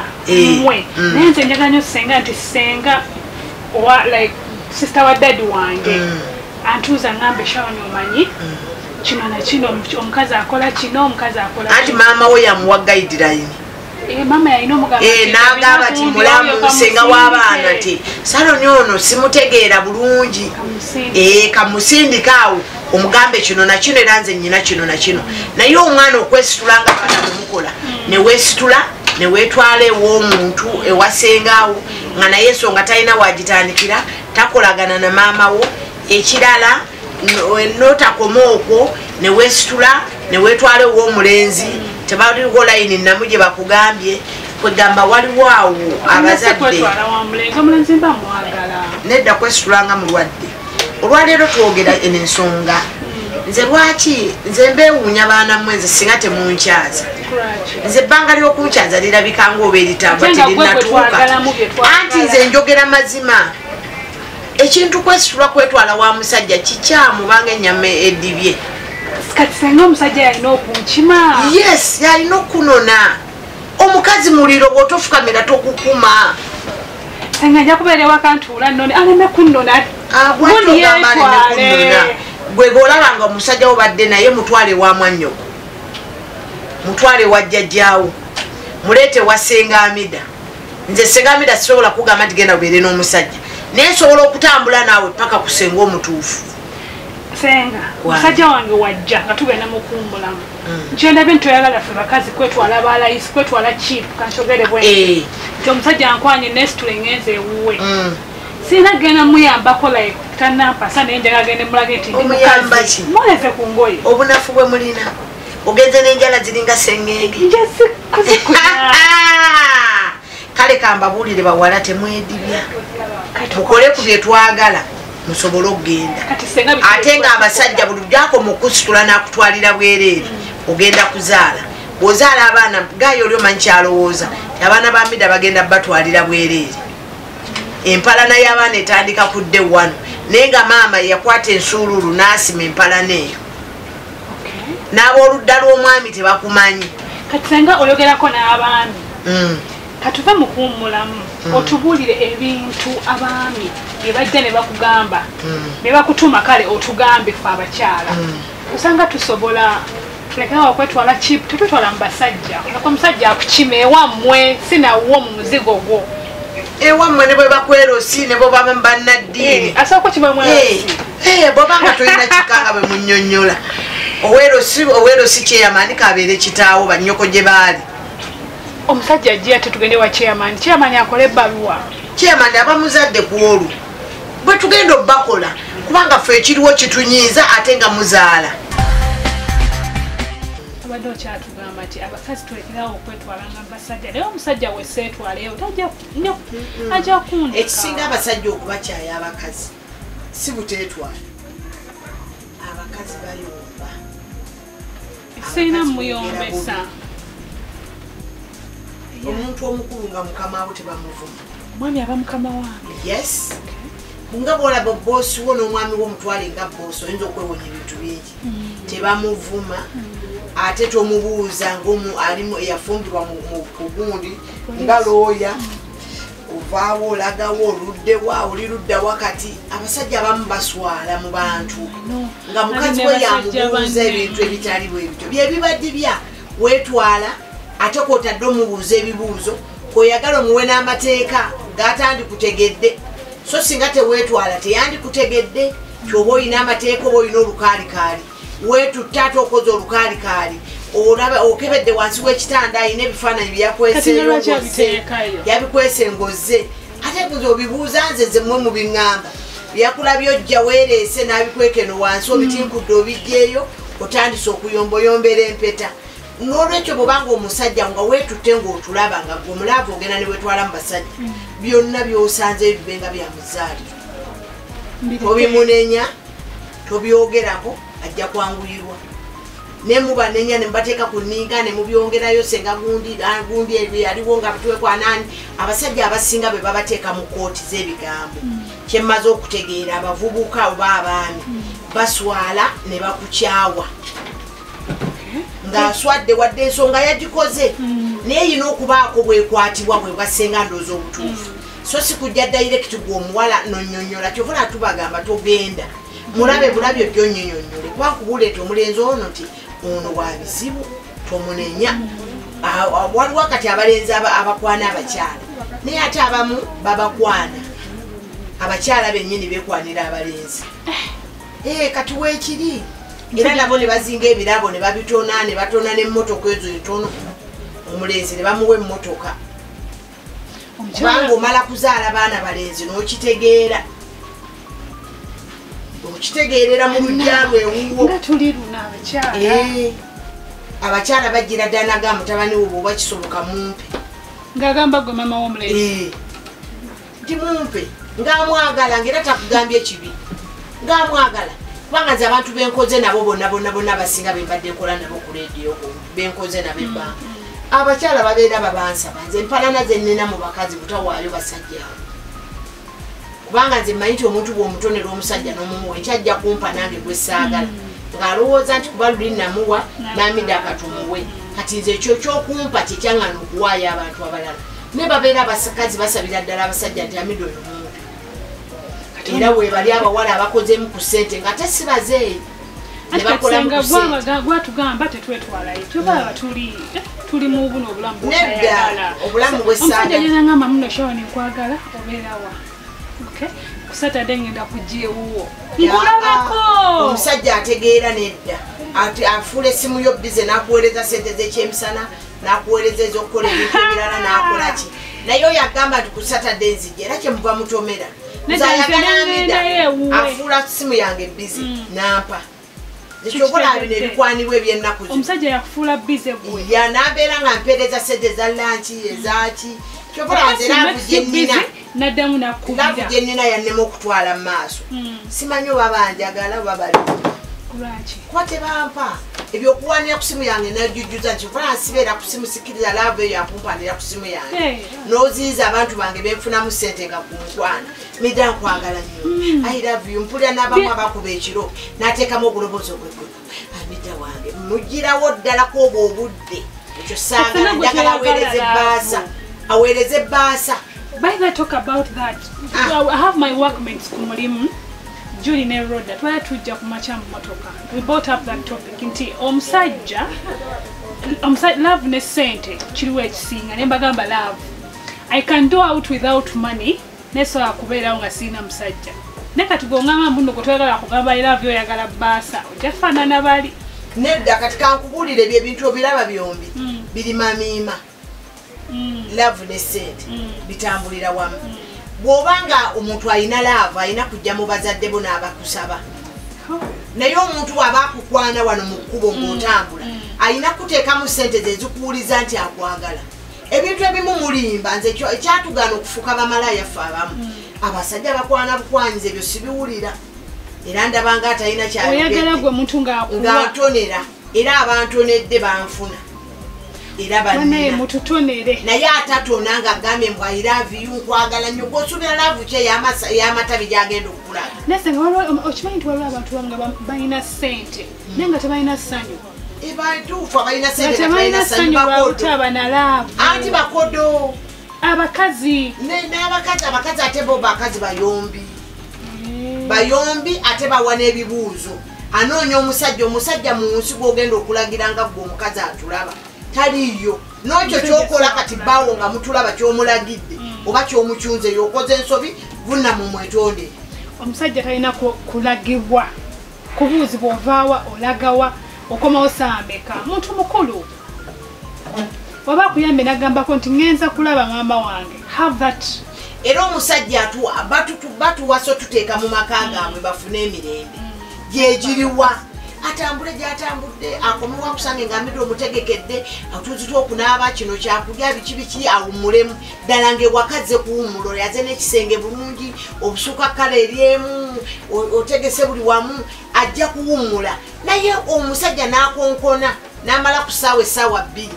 mwe naye nze njagala nnyo senga nti senga like sister wa daddy wange antuuza ngambe Sharon omanyi kino nakino omukazi akola kino omukazi akola anti maama we yamuwa guideline mama yalina omugamba n'agamba ti mulamu senga w'abaana ti Saloni ono simutegeera bulungi kamusindika awo omugambe kino nakino era nze nnyina kino nakino naye omwana okwesitula nga baana kumukola neweesitula neweetwala ew'omuntu ewasengaawo nga naye ensonga talina wagitandikira takolagana na maama wo ekirala notakoma okwo neweesitula neweetwala ew'omulenzi tebaliwo layini namu gye bakugambye kwegamba waliwo awo abazadde nedda kwesitulanga mulwadde olwaleero twogera ensonga nze lwaki nze mbeewuunya baana mmwe nze singa temunkyaza nze ebbanga ly'okunkyaza lirabikanga oba eritava terinatuuka anti nze njogera mazima ekintu kwesitula kwetwala wa musajja kikyamu banga ennyama eddibye kati senga omusajja yalina okunkima yes yalina okunona omukazi muliro bw'otofukamira tokukuma senga nja kubeera ewaka ntuula nnone aleme kunnona gwe bw'olabanga omusajja wo badde naye mutwale wa mwannyoko mutwale wa jjajjaawo muleete wa senga amida nze senga amida sisobola kugamba nti genda ubeere n'omusajja naye nsobola okutambula naawe paka ku senga omutuufu senga musajja wange wajja nga tugenda mukumbulamu nkyendabye ntoyagala ffe bakazi kwetwala balayisi kwetwala chip kanshogere bwe nti omusajja nkwanye nesitule ngenze ewuwe sina genda muyambako like tanampasa naye njaga gende mulage nti omuyambaki muleze ku ngoye obunafu bwe mulina ogenze n'enjala ziringa sengenge kale kambabuulire bawala temwedibya mukole ku bye twagala musobole okugenda ate nga abasajja buli gyakoma okusitula n'akutwalira bwereere ogenda kuzaala bw'ozaala abaana gayo oli omanyi kyalowooza abaana ba mida bagenda batwalira bwereere empalana y'abaana etandika kudde wano naye nga maama yakwata ensuululu n'asima empalana eyo n'ab'oludda lw'omwami tebakumanyi kati senga oyogerako n'abaami katuve mu kuwummulamu otubuulire ebintu abaami bye bajja ne bakugamba ne bakutuma kale otugambe fe abakyala osanga tusobola tulekera okwetwala chip tutwala mu basajja olako omusajja akukima ewammwe sinawo mu muzigo gwo ewammwe ne bwe bakwerosi ne bo baba bannaddiini asooka kibamwerosi bwobanga tolina kikanga bwe munnyonnyola owerosi kyeyamani kabeere kitaawo bannyoko gye baali omusajja ajja ate tugende wa chairman akola ebbaluwa chairman aba muzadde ku olwo bwe tugenda obbakola kubanga ffe ekiriwo kitunyiiza ate nga muzaala abadde okyatugamba nti abakazi tulekerawo okwetwala nga basajja naye omusajja weseetwaleyo ajja kundeka ekisinga abasajja okubakyaya abakazi si buteetwala abakazi bayomba sirina muyombesa omuntu omukulu nga mukama wo tebamuvuma omwami aba mukama wange yes nga bwolaba boosi wo n'omwami w'omutwale nga boosi oyinza okwewonya ebintu bingi tebamuvuma ate tomubuuza alimu eyafumbirwa mu gundi nga looya ovaawo olagawo oluddewa oli ludda wakati abasajja abamu baswala mu bantu nga mukazi we yamubuuza ebintu ebitali bwe bityo byebibadde bya weetwala ate kwotadde omubuuza ebibuuzo oyagala omuwe n'amateeka g'atandikutegedde so singa teweetwala teyandikutegedde kyoba oyina amateeka oba oyina olukaalikaali weetutta ate okoze olukaalikaali olaba okebedde wansi w'ekitanda ayina ebifaananyi byabikwese ngozze ate kuze obibuuza nze zemmwe mu biŋŋamba byakulabye ojja weereese n'abikwekeno wansi obitinkudde obijjeeyo otandise okuyomboyombera empeta n'olwekyo bwobanga omusajja nga weetutte ng'otulaba nga gwe omulaavu ogenda ne wetwala mu basajja byonna by'osanzeyo bibenga bya muzaaliro tobimunenya tobyogerako ajja kwanguyirwa ne mubanenya ne mubateeka ku nninga ne mubyongerayo senga gundi yaliwo nga bituwekwanaani abasajja abasinga bwe babateeka mu kooti z'ebigambo kyemmaze okutegeera abavubuka oba abaami baswala ne bakukyawa ng'aswadde wadde ensonga yagikoze naye yina okubaako bwekwatibwa bwe bwasenga ndoozi obutuufu so si kujja dayirekiti gw'omuwala nonyonyola kyovula tubagamba togenda mulabe bulabyo gyonyonyonyole kuba kubuleeta omulenzi ono nti ono wa bizibu tomunenya waliwo kati abalenzi abakwana abakyala naye ate abamu babakwana abakyala bennyini bekwanira abalenzi kati weekiri era nabo ne bazinga ebirabo ne babitona ne batona n'emmotoka ezo entono omulenzi ne bamuwa emmotoka kubanga omala kuzaala baana balenzi n'okitegeera okitegeerera mu lujja lwewuwo abakyala bajjira ddala naga mutabani wo bwoba kisoboka mumpe ng'agamba gwe mama w'omulenzi nti mumpe ng'amwagala ng'era takugambye ekibi ng'amwagala kubanga nze abantu benkoze nabo bonna basinga bembadde nkola nabo ku leediyo benkoze nabo ebbanga abakyala babeera babansaba nze empalana zennina mu bakazi butawaayo basajjaawo kubanga nze mmanyi nti omuntu bw'omutonera omusajja n'omumuwa ekyajja kumpa nange gwe saagala ng'alowooza nti kuba luli namuwa n'amidde akatumuwe kati nze ekyo ky'okumpa kyekyaŋŋana okuwaayo abantu abalala naye babeera abakazi basabira ddala abasajja nti amidde oyo mumpi era webali abawala abakozemu ku ssente nga tesibazeeyi gwatugamba tetwetwalayo tubaba tuli mu buno obulamu nedda obulamu bwesaomusajja yenangamba muno shawani nkwagala obeerawa ku Saturday ngenda kujja ewuwo nkulabako omusajja ategeera nedda afuula essimu yo bize n'akuweereza ssente z'ekyemisana n'akuweereza ez'okukola ebintu ebirala n'akolaki naye oyo agamba nti ku Saturday nzijja era kyemuva mutomera afuula simu yange bize nampa ekyokola bino ebikwanibwa ebyennaku omusajja yakufuula bize gwe nabeera nga mpeereza sente eza lanki ezaki kyokola nze naddamu nakubira ennina yannema okutwala mu maaso simanyi oba banjagala oba bali kuba tebampa ebyokuwanira ku simu yange najujjuza nti okola nsibeera ku simu sikiriza laavu eyo akumpanira ku simu yange n'oziyiza abantu bange benfunamu ssente nga ku mukwana mida nkwagala nnyo I love you mpulira n'abamu abakuba ekiro n'ateekamu obulobozi obwegwe amida wange mugirawo ddala kooba obudde ekyo saagala njagala weereza ebbaasa aweereze bbaasa. By the talk about that, I have my workmates ku mulimu Julie ne Rhoda twala tujja ku macha mu motoka. We brought up that topic nti omusajja love ne sente kiriwe ekisinga ne mbagamba love. I can do out without money nesobola kubeerawo nga sirina musajja. Ne kati gongamba mbuno gwe twagala kugamba love oyagala bbaasa ojafaanana bali. Nedda kati kankubulire ebintu obiraba byombi biri mamiima. Love ne sente bitambulira wamu. Bw'obanga omuntu alina love alina kujja mu bazadde bo n'abakusaba. Naye omuntu aba akukwana wano mu kkubo ng'otambula alina kuteekamu ssente ze zikuwuliza nti akwagala. Ebintu ebimu mulimba nze ekyatugaana okufuuka bamalaaya ffe abamu. Abasajja bakwana bukwanyiza ebyo sibiwulira. Era ndabanga atalina oyagala gwe muntu ng'atonera era abantonedde banfuna. Era banne mututonere naye atatona nga agambye mbw I love you nkwagala nnyo gw'osuubira laavu kye y'amatabi gy'agenda okukulaga. Nese nga okimanyi nti waliwo abantu bamwe nga balina ssente naye nga tebalina ssanyu. Bantuufu abalina ssente nga tebalina ssanyu bakodo. Anti bakodo. Abakazi. Abakazi ate bo bakazi bayombi. Bayombi ate bawa n'ebibuuzo. Anoonya omusajja mu nsi gw'ogenda okulagira nga gwe omukazi atulaba. Taliyo. N'ekyo ky'okola kati bbaawo nga mutulaba ky'omulagidde oba ky'omukyunze y'okoze ensobi vunna mu mwetonde. Omusajja talina kulagibwa kubuuzibwa ovaawa olagawa okomawo saambeka muntu mukulu. Waba akuyambe n'agambako nti ngenza kulaba maama wange. Have that. Era omusajja batuwaso tuteeka mu maka gaabwe bafune emirembe. Gyegiriwa atambule gy'atambudde akomewa kusange ng'amidde omutegekedde atuzita okunaaba kino kyakulya biki awummulemu ddala ng'ewakazze kuwummula yaze n'ekisenge bulungi obusuka kkala eryemu otegese buli wamu ajja kuwummula. Naye omusajja n'akonkona n'amala ku essaawa 2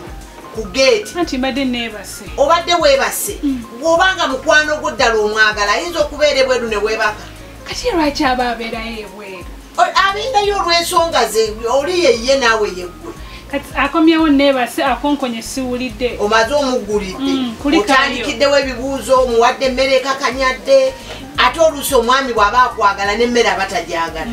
ku geeti. Anti mbadde neebase. Obadde weebase. Bw'obanga mukwano gwo ddala omwagala ayinza okubeera ebweru ne weebaka. Kati lwaki aba abeerayo ebweru? Abeerayo olw'ensonga ze oli ye naawe yeggwe. Kati akomyewo neebase akonkonye siwulidde. Omaze omuggulidde. Otandikiddewo ebibuuzo omuwadde emmere ekakanyadde ate oluusi omwami bw'aba akwagala n'emmere aba tagyagala.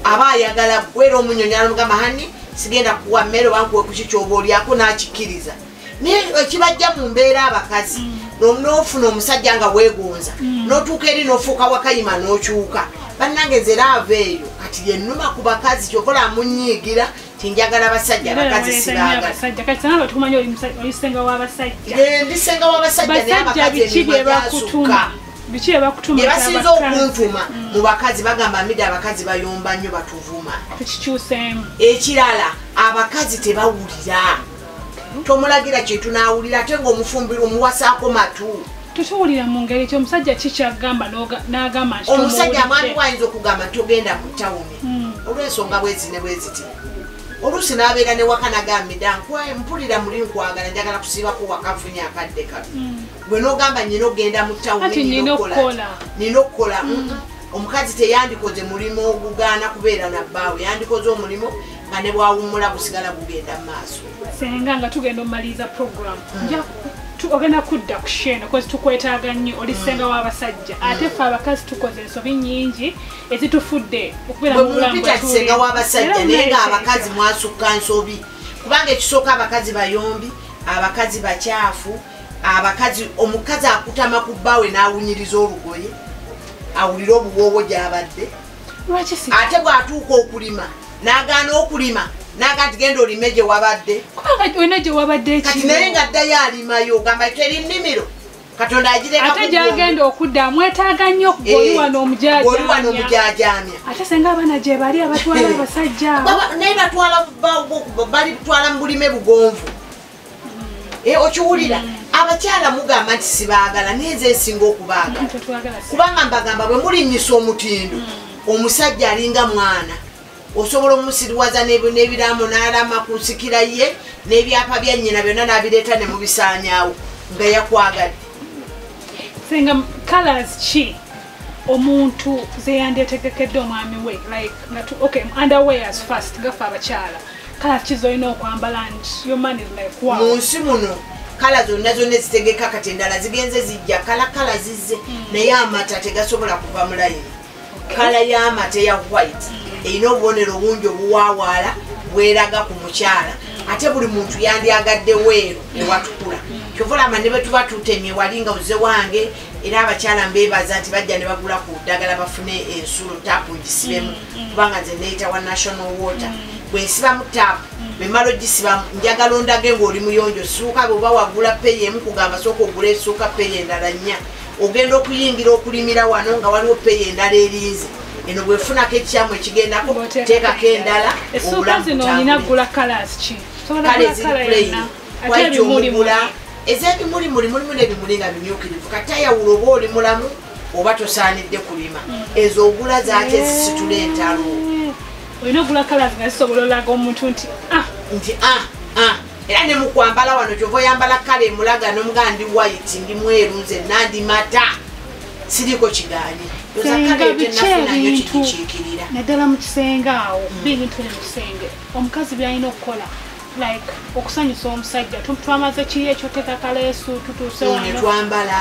Aba ayagala ggwe era omunyonyi alamugamba hani sigenda kuwa mmere oba nkuwe ku kikyoba olyako n'akikkiriza. Naye ekibajja mu mbeera abakazi n'ofuna omusajja nga weegonza n'otuuka eri n'ofuuka wakayima n'okyuka. Bannange nze laava eyo kati yennuma ku bakazi kyokola munyiigira tinjagala basajja abakazi sibaagala. Olisenga w'abasajja. Ndisenga w'abasajja naye abakazi ebibakutuma. Biki ebakutuma ebasinza okuntuma mu bakazi bagamba amidde abakazi bayomba nnyo batuvuma. Tukikyuseemu. Ekirala abakazi tebawulira. Tomulagira kintu n'awulira ate ng'omufumbira omuwasaako matu. Tutuwulira mu ngeri ki omusajja kikyagamba n'agamba nti omusajja mwami wayinza okugamba nti ogenda ku ttawuni olw'ensonga bwezi ne bweziti. Oluusi n'abeera ne waka nagambidde nkwaye mpulira muli nkwagala njagala kusiibako wakafunye akadde kano. Gwe n'ogamba nnyina ogenda mu ttawuni nina okukola. Omukazi teyandikoze mulimu ogugaana kubeera na bbaawe yandikoze omulimu nga ne bwawummula gusigala gugenda mu maaso. Senga nga tugenda omaliriza program ogenda kudda ku sheno kozi tukwetaaga nnyo olisenga w'abasajja ate ffe abakazi tukoze ensobi nnyingi ezitufudde okubeera mu bulamu bwatusenga w'abasajja naye nga abakazi mwasukka nsobi kubanga ekisooka abakazi bayombi abakazi bakyafu abakazi omukazi akutama ku bbaawe n'awunyiriza olugoye awulira obuwoowo gy'abadde ate bw'atuuka okulima n'agaana okulima naga ntigenda olime gye wabadde olina gye wabadde kati naye nga ddayo alimayo gamba teri nnimiro Katonda agireka ate gyagenda okudda mwetaaga nnyo oli wano omujajamya ate senga abaana gye bali abatwala abasajja naye balitwala mu bulime bugonvu okiwulira abakyala mugamba nti sibaagala naye nze nsinga okubaagala kubanga mbagamba bwe mulinnyisa omutindo omusajja alinga mwana osobola omusiriwaza n'ebiraamo n'alama ku nsikira ye n'ebyapa bya nnyina byonna n'abireeta ne mubisaanyaawo nga yakwagadde. Senga colors ki omuntu ze yandetegekedde omwami we like underwears first gafa abakyala colors ki zolina okwambala nti your man is like wow. Mu nsi muno kala zonna zitegeka kati endala zigenze zijja kala zizze naye amata tegasobola kuva mu layini kala y'amata ya white erina obubonero bungi obuwaawaala bweraga ku mukyala ate buli muntu yandyagadde weeru newatukula kyovulama ne bwe tuba tutemye wali nga uze wange era abakyala mbeebaza nti bajja ne bagula ku ddagala bafune ensulo taapu ngisibemu kubanga nze neyita wa national water bwe nsibamu taapu bwemala ogisibamu njagala ondage ng'oli muyonjo suuka bweoba wagula peyi emu kugamba sooka ogula esuuka peyi endala nnya ogenda okuyingira okulimira wano nga waliwo peyi endala erinze eno bwefunako ekikyamu ekigendako teekako endala kale eziripuleyini waiti omugula ez'ebimulimuli mulimu n'ebimuli nga bimyukirivu kati ayawula oba oli mulamu oba tosaanidde kulima ezo ogula zaaki ezisitula entalo olina ogula kala nga zisobola olaga omuntu nti era ne mukwambala wano kyova oyambala kala emulaga nomugaa ndi white ndi mweru nze nandi mata siriko kigaanyi ebintu naddala mu kisenge awo bintu ne mu kisenge omukazi byalina okukola like okusanyusa omusajja twamaze kiri ekyoteeka kaleesu tutuuse wano netwambala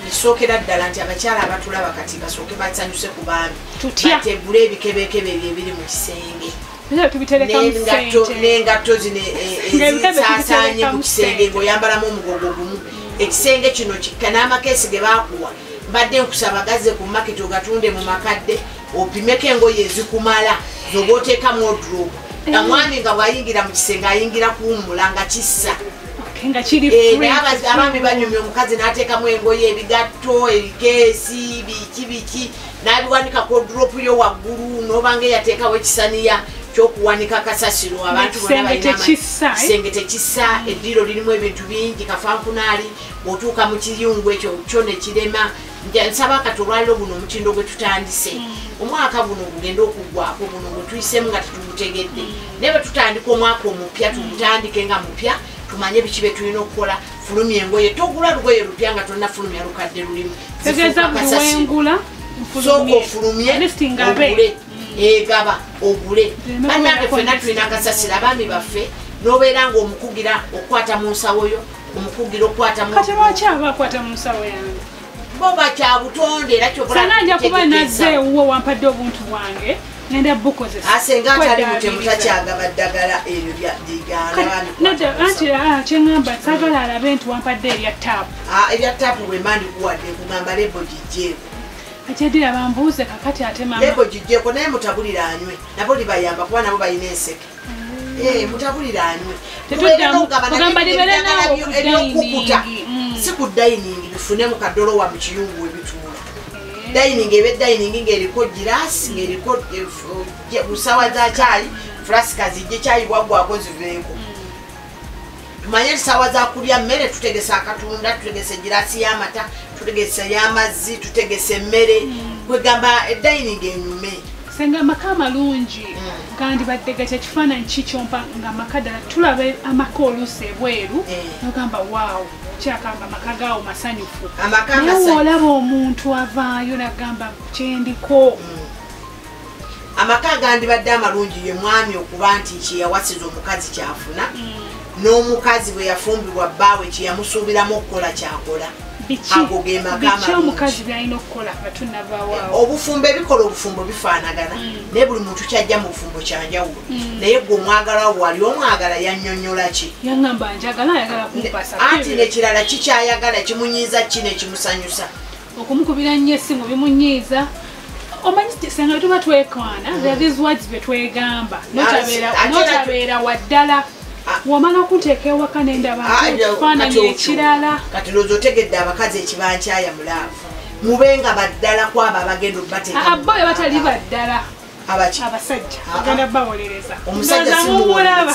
esookera ddala nti abakyala abatulaba kati basooke basanyuse ku baami bategule ebikebekebe ebiri mu kisenge n'engatto zino ezisaasaanye mu kisenge ng'oyambalamu omugogo gumu ekisenge kino n'amakeesi ge baakuwa mbadde nkusaba gazze ku maketi ogatunde mu makadde opimeko engoye ezikumala zoba oteekamu odropu omwami nga bwayingira mu kisenge ayingira kuwummula nga kissa abaami banyumya omukazi n'ateekamu engoye ebigatto ebikeesi biki n'abiwanikako odropu yo waggulu n'obanga eyateekawo ekisaniya kyokuwanika kasasiro abantu kisenge tekissa eddiro lirimu ebintu bingi kafankunaali bw'otuuka mu kiyungu ekyo kyo ne kirema nsaba kati olwaliro buno omutindo gwe tutandise omwaka guno gugenda okuggwako buno gwe tuyisemu nga tetugutegedde naye bwe tutandika omwaka omupya tugutandike nga mupya tumanye biki bye tulina okukola fulumya engoye togula lugoye lupya nga tolina fulumya lukadde lulimu sooka ofulumye ogule egaba ogule bannange ffenna tulina akasasiro abaami baffe n'obeera ng'omukugira okukwata mu nsawo yo omukugira okukwata mu nsawo yange bo bakyabutonde era kyobulanja kuba nazze ewuwo wampadde obuntu bwange ngenda bukozesa asenga atali mutemutakyagaba ddagala eryo anti kyeŋŋamba saagala alabe nti wampadde erya taapu erya taapu bwe mba ndikuwadde nkugamba lebo gijjeeko akyedira bambuuze kakati ate mama lebo gijjeeko naye mutabulira anywe nabo libayamba kuba nabo balina enseke mutabulira anywe ogamba libere nawo ebyokukuta si ku dayiningi bifune mu kadolowa mu kiyungu webituula dayiningi eba dayiningi ng'eriko girasi ng'eriko busawa za kyayi fulasika zijje kyayi bwaggwako ziveeko tumanye sawa za kulya mmere tutegese akatunda tutegese girasi y'amata tutegese y'amazzi tutegese emmere kwegamba edayiningi enyume senga amaka amalungi kandi baddegakya kifaananyi kikyompa nga amaka ddala tulaba amaka oluusi ebweru nogamba waawo kyakanga amaka gaawo masanyufu naye olaba omuntu avaayo nagamba kyendiko amaka agandibadde amalungi ye mwami okuba nti kyeyawasiza omukazi kyafuna n'omukazi bwe yafumbibwa bbaawe kyeyamusuubiramu okukola kyakola ago ge maka amalungi obufumbo ebikola obufumbo bifaanagana naye buli muntu kyajja mu bufumbo kyanjawulo naye gwe omwagala wali omwagala yannyonnyola ki anti nekirala kikyayagala kimunyiiza ki nekimusanyusa okumukubira nnyo essimu bimunyiiza omanyi senga tuba twekwana these words bye twegamba notabeera waddala wamala okunteeka ewaka nendaba ekifaananyi ekirala kati loozi otegedde abakazi ekibankyaya mulaavu mubenga baddala kwabo abagenda obateekaboyo batali baddala abasajja agenda bawolereza omusajja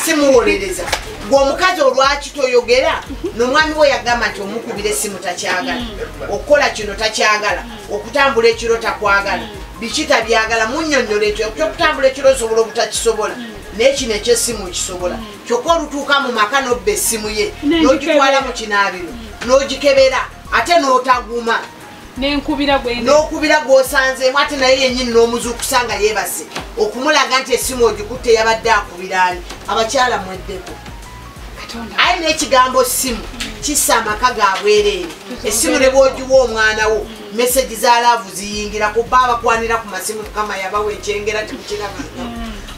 simuwolereza ng'omukazi olwaki toyogera n'omwami we yagamba nti omukubira essimu takyagala okukola kino takyagala okutambula ekiro takwagala biki tabyagala munnyonnyola ekyo kyokutambula ekiro osobola obutakisobola naye kino ekyessimu kisobola kyokka olutuuka mu maka nobba essimu ye n'ogitwala mu kinaabiro n'ogikebera ate n'otaguma n'okubira gw'osanzeemu ate naye yennyini n'omuzuukusa nga yeebase okumulaga nti essimu ogikutte yabadde akubiraani abakyala mweddeko aye n'ekigambo ssimu kissa amaka gaabwerere essimu ne bw'ogiwa omwana wo meseji za laavu ziyingira kuba abakwanira ku masimu mukama yabawa ekyengera tikukirabanga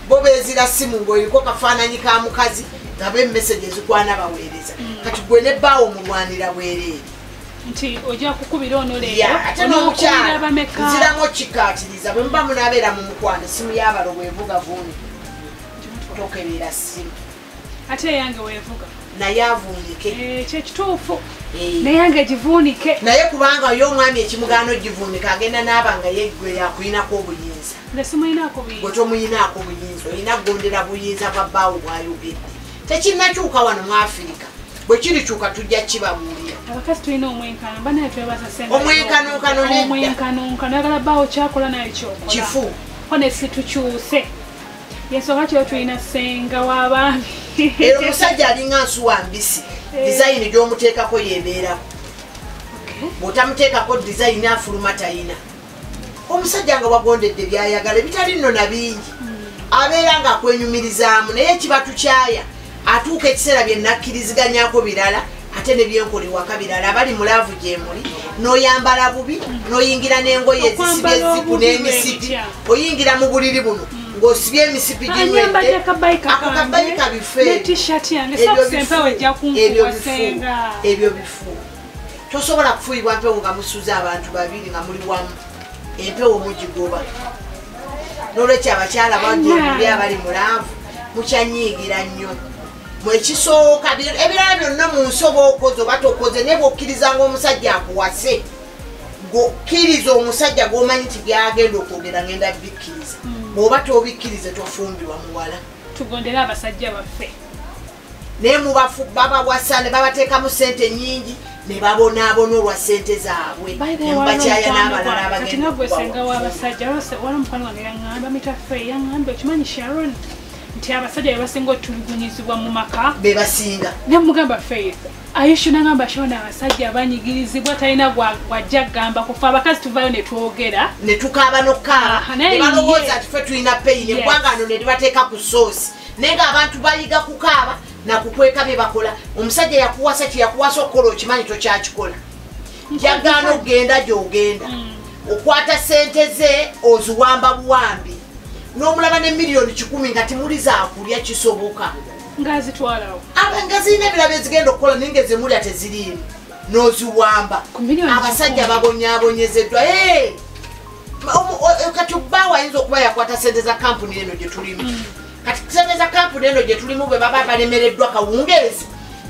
bo beezira simu ng'oliko kafaananyi ka mukazi nga be meseji ezikwana baweereza kati gwe ne bbaawo mulwanira bwereere nti ojja kukubira ono leero ate n'omukyala nziramu kikkaatiriza bwe muba munaabeera mu mukwano simu y'abalo bwevuga vuuni tokebeera simu ate eyange weevuga naye avuunike kyekituufu nayange givuunike naye kubanga yo omwami ekimugaano givuunika agenda n'abanga yeggwe yakuyinako obuyinza gwe tomuyinaako buyinza olina kugondera buyinza bwa bbaawo bwayogedde tekinnakyuka wano mu Afirika bwe kirikyuka tujja kibabuulira abakazi tulina omwenkano banaye twebaza omwenkanonkano ayagala bbaawo kyakola naye kyokola kifu kone situkyuse yensonga kyo tulina ssenga w'abaami era omusajja alinga nsuwa mbisi dizayini gy'omuteekako yeebeerako bw'otamuteekako dizayini afuluma tayina omusajja nga wagondedde byayagala bitali nno na bingi abeera nga akwenyumirizaamu naye kiba tukyaya atuuka ekiseera bye nakkiriziganyako birala ate ne byenkolewaka birala abali mulaavu gye muli n'oyambala bubi n'oyingira n'engoye ezisibye ezzipu n'emisipi oyingira mu buliri buno ng'osibye emisipi ginywedde ako kabayika bifu ebyo bifu tosobola kufuuyibwa mpewo nga musuza abantu babiri nga muli wamu empewo mugigoba n'olwekyo abakyala bagyemuly abali mulaavu mukyanyiigira nnyo mwekisooka ebirala byonna mu nsi oba okoze oba tokoze naye bw'okkirizanga omusajja akuwase gokkiriza omusajja g'omanyi nti byagenda okwogera ngenda bikkiriza bw'oba tobikkirize tofumbirwa muwala tugondere abasajja baffe naye babawasa ne babateekamu sente nnyingi ne babonaabona olwa sente zaabwe nemubakyaya n'abalala abagendawaabasajjawala mitaffe yaŋŋambye okimanyi Sharon nti abasajja bebasinga otulugunyizibwa mu maka bebasinga nemugamba Faith ayishu nagamba Sharon abasajja abanyigirizibwa talina gwajja gamba kufa abakazi tuvayo netwogera netukaaba nokukaaba nebalowooza nti ffe tulina peyini eggwangano ne libateeka ku soosi naye nga abantu bayiga kukaaba nakukweka bye bakola omusajja yakuwasa kyeyakuwasa okukola okimanyi tokyakikola jagaana okugenda gy'ogenda okwata sente ze oziwamba buwambi n'omulaba ne miliyoni 10 nga timuli zaakulya kisoboka ngazitwalawo nga zirina ebirabo ezigenda okukola naye nga ezimulya teziriimu n'oziwamba abasajja babonyaabonyezeddwa kati obbaawo ayinza okuba yakwata sente za kampuni eno gye tulimu kati sente za kampuni eno gye tulimu bwe baba balemereddwa kawungeezi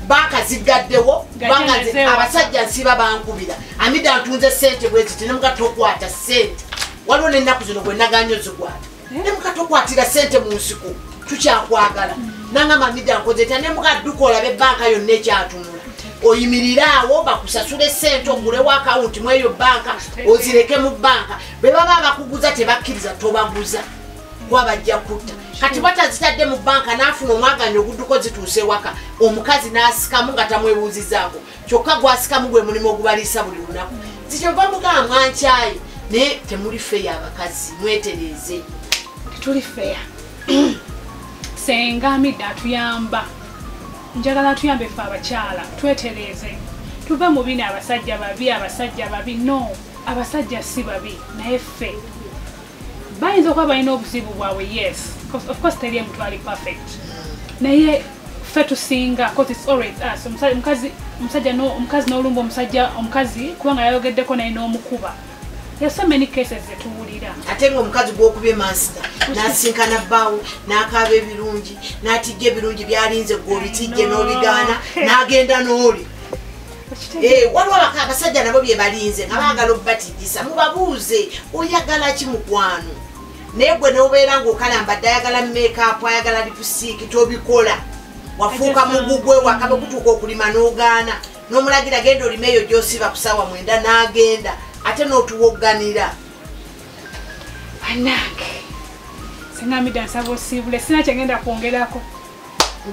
bakazigaddewo kubanga abasajja nsiba bankubira amida ntunze sente bweziti nemuga tokwata sente waliwo n'ennaku zino gwe naganya ozikwata nemuga tokwatira sente mu nsiko tukyakwagala nangamba amida nkoze ta nemuga dduka olabe banka yonna ekyatunula oyimirire awo bakusasule sente ogulewo akawunti mu eyo banka ozireke mu banka bwe baba bakuguza tebakkiriza tobaguza kuba bajja kutta kati batazitadde mu banka n'afuna omwaganyo ogudduko zituuse waka omukazi n'asikamu nga tamwebuuzizaako kyokka gwasikamu gwe mulimu ogubaliisa buli lunaku zikyova mugamba mwankyaye naye temuli feeya abakazi mwetereeze tuli feeya senga amidda atuyamba njagala atuyambe ffe abakyala twetereeze tuve mu bino abasajja babi no abasajja si babi naye ffe bayinza okuba balina obuzibu bwabwe yes of course teri muntu ali perfect naye ffe tusinga because it's always us omukazi n'olumba omukazi kubanga yayogeddeko naye n'omukuba. There's so many cases zetuwulira ate ng'omukazi gw'okubye masita n'asinkana bbaawo n'akaaba ebirungi n'atijja ebirungi byalinze gw'obitijje n'obigaana n'agenda n'oli waliwo abasajja nabo bye balinze nga baagala obbatijjisa mubabuuze oyagala ki mukwano naye gwe n'obeera ng'okalambadde ayagala makeup ayagala lipusiiki tobikola wafuuka mugugwe wakabe kutuuka okulima n'ogaana n'omulagira genda olima eyo gy'osiba ku ssaawa 9 n'agenda ate n'otuwogganira anange singa mida nsaba osiibule sina kyengenda kwongerako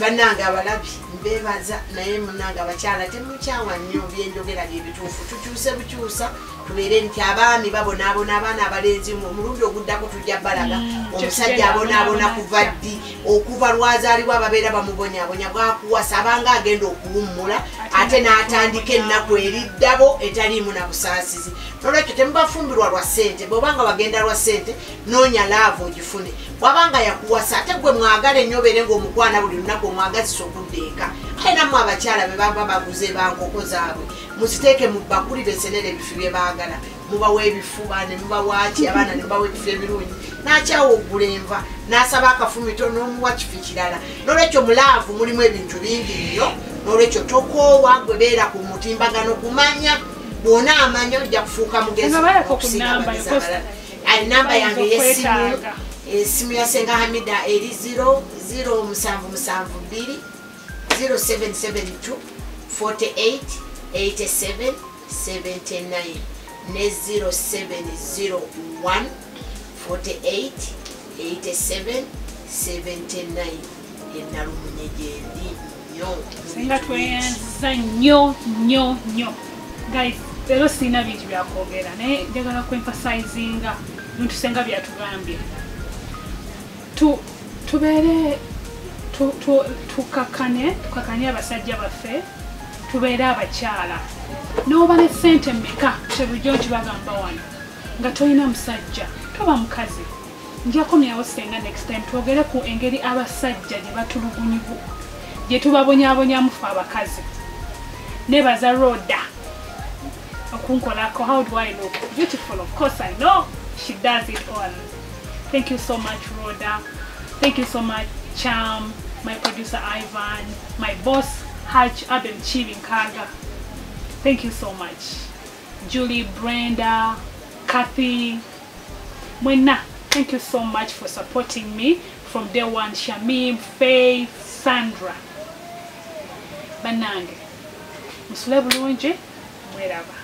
bannange abalabi mbebaza naye munange abakyala temukyawa nnyo byenjogera byebituufu tukyuse bukyusa tubeere nti abaami babonaabona abaana abalenzi omulundi oguddako tujja balaga omusajja abonaabona kuva ddi okuva lwazaalibwa ababeera bamubonyabonya bwakuwasa abanga agenda okuwummula ate n'atandika ennaku eriddabo etaliimu na busaasizi nolwekyo temubafumbirwa lwa ssente bwobanga wagenda lwa ssente noonya laavu ogifune bwabanga yakuwasa ate gwe mwagala ennyo obeere ng'omukwana buli lunaku omwagazisa okudda eka kale nammwe abakyala be baba baguze bankoko zaabwe muziteeke mu bakuli besenera ebifu bye baagala mubawa ebifuba ne mubawaki abaana ne mubawa ebifu ebirungi n'akyawa oggula enva n'asaba akafumito n'omuwa kifi kirala n'olwekyo mulaavu mulimu ebintu bingi nnyo n'olwekyo tokoowa gwe beera ku mutimbagano kumanya bwona amanya ojja kufuuka mugezi okusingabagiza abalala namba yange yesimu esimu ya Senga Hamida eri 00772 0772 48 87 79 ne 0701 48 87 79 enalumunye gyendi nnyo Senga tweyanza nnyo nnyo nnyo guys lero sina bintu byakwogera naye njagala kuemphasizinga bintu Senga byatugambye tubeere tukakane abasajja baffe tubeere abakyala n'oba ne ssente mmeka kyebujjo kibagamba wano nga tolina musajja toba mukazi njakomyawo Senga next time twogere ku engeri abasajja gye batulugunyivu gye tubabonyaabonyamu fe abakazi nebaza Rhoda okunkolako how do I look beautiful of course I know she does it all. Thank you so much, Rhoda. Thank you so much, Cham, my producer Ivan, my boss, Haj Abel Chivin Kaga. Thank you so much. Julie, Brenda, Kathy, Mwena, thank you so much for supporting me from day one. Shamim, Faith, Sandra. Banange. Musule bulungi, mweraba.